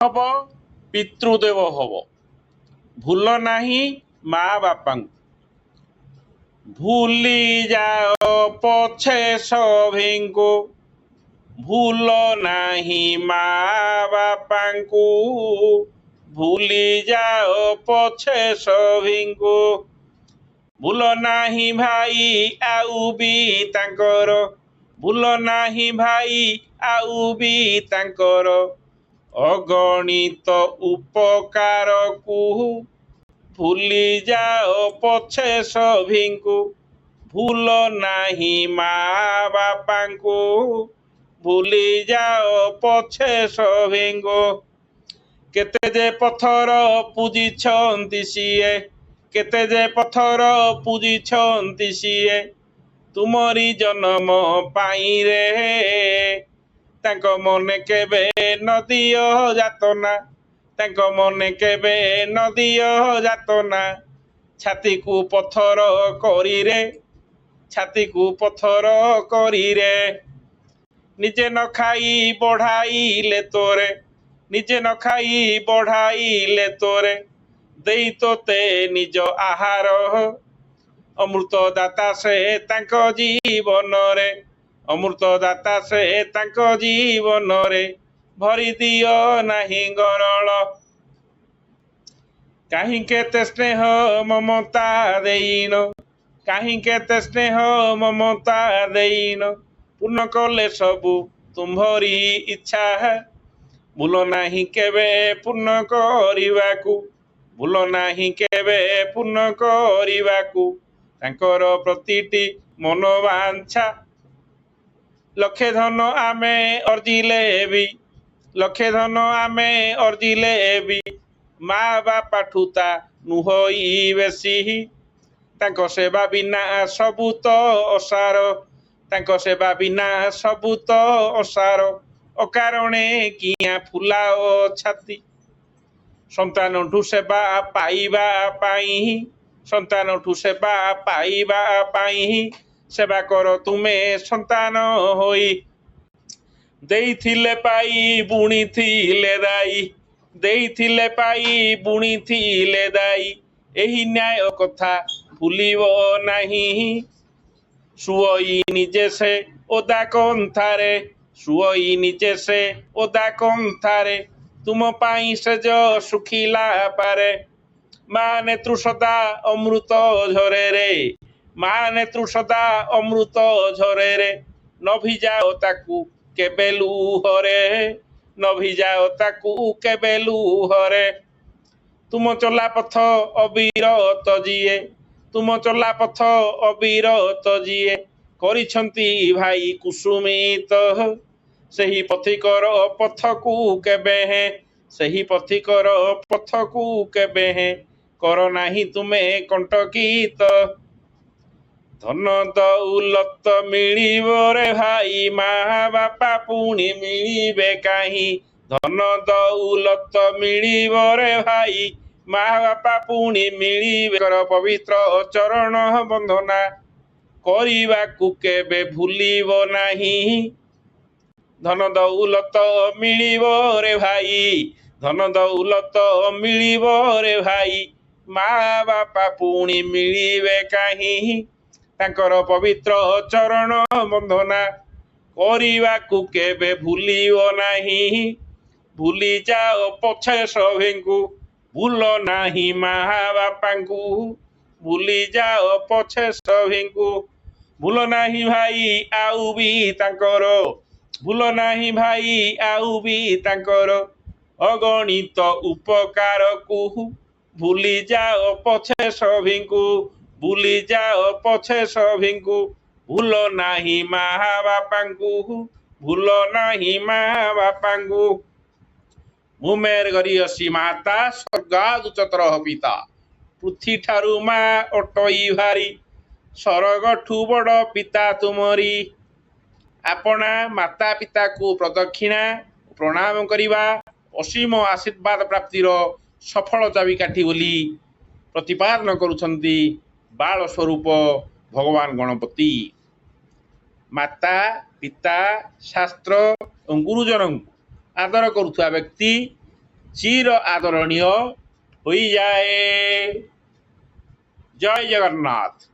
Hub पितृदेव hub भूल नहीं माँ बापा भूली जाओ पछे सभी को भूल नहीं माँ बापा भूली जाओ पछे सभी को भूल नहीं भाई आउ भी तांकर भूल नहीं भाई आउ भी तांकर अगणित उपकार को भूली जाओ पछे सभी को भूल नहीं माँ बापा को भूली जाओ पछे सभी को केते जे पथर पूजिछंती सीए केते जे पथर पूजिछंती सीए तुमरी जन्म पाई रे तांको मने केबे नदियो जातना तांको मने केबे नदियो जातना छाती को पथर करी रे छाती को पथर करी रे निजे न खाई बढ़ाइले तोरे निजे न खाई बढ़ाइले तोरे देई तोते निज आहार अमृत दाता से तांको जीवन रे अमृत दाता से तांको जीवन रे भरी दियो नहीं गरल कहीं केते स्नेह ममता देइन कहीं केते स्नेह ममता देइन पूर्ण कले सबू तुम्हारी इच्छा भूल नहीं केबे पूर्ण करिवाकू भूल नहीं केबे पूर्ण करिवाकू तांकर प्रतिटी मनोवांछा लक्षे धन आमे अर्जिले भी लक्षे धन आमे अर्जिले भी माँ बापा ठुता नुहई बेसी तांको सेवा बिना सबू तो असार तांको सेवा बिना सबू तो असार अकारणे किया फुलाओ छाती संतानठू सेवा पाइबा पाई संतानठू सेवा पाइबा पाई सेवा कर तुमे संतान होई देइथिले पाई बुणीथिले दाई देइथिले पाई बुणीथिले दाई एही न्याय कथा भूलिबो नहीं सुई निजे से ओदा कंथारे सुई निजे से ओदा कंथारे तुम पाई से जो सुखिला पारे माँ नेत्रु सदा अमृत झरे रे माँ नेत्रु सदा अमृत झरे रे न भिजाओ ताकू केबे लुहरे न भिजाओ ताकू केबे लुहरे तुम चला पथ अविरत जिए तुम चला पथ अविरत जिए करिछंती भाई कुसुमित सही पथिकर पथकू केबे है सही पथिकर पथकू केबे है कर नाही तुमे कंटकीत धन दौलत मिलिबो रे भाई माँ बापा पुणी मिलिबे काहीं धन दौलत मिलिबो रे भाई माँ बापा पुणी मिलिबे कर पवित्र चरण बंधना करिबाकू केबे भूलिबो नहीं धन दौलत मिलिबो रे भाई धन दौलत मिलिबो रे भाई माँ बापा पुणी मिलिबे काहीं तांकर पवित्र चरण बंधना करिबाकू केबे भूलिबो नहीं भूली जाओ पछे सभींकू भूल नहीं माँ बापांकू भूली जाओ पछे सभींकू भूल नहीं भाई आउ भी तांकर भूल नहीं भाई आउ भी तांकर अगणित उपकार को भूली जाओ पछे सभींकू भूली जाओ पछे सभींकू भूल नहीं माँ बापांकू भूल नहीं माँ बापांकू मुमेर गरियसी माता स्वर्गाद उच्चतर पिता पृथ्वी ठारू माँ अटई भारी सरगठू बड़ पिता तुमरी आपना माता पिता को प्रदक्षिणा प्रणाम करिबा असीम आशीर्वाद प्राप्तिर सफल चाबिकाठी बोली प्रतिपादन करुछंती बाल स्वरूप भगवान गणपति माता पिता शास्त्र और गुरुजन आदर करुवा व्यक्ति চির আদরণীয় হয়ে যায়। জয় জগন্নাথ।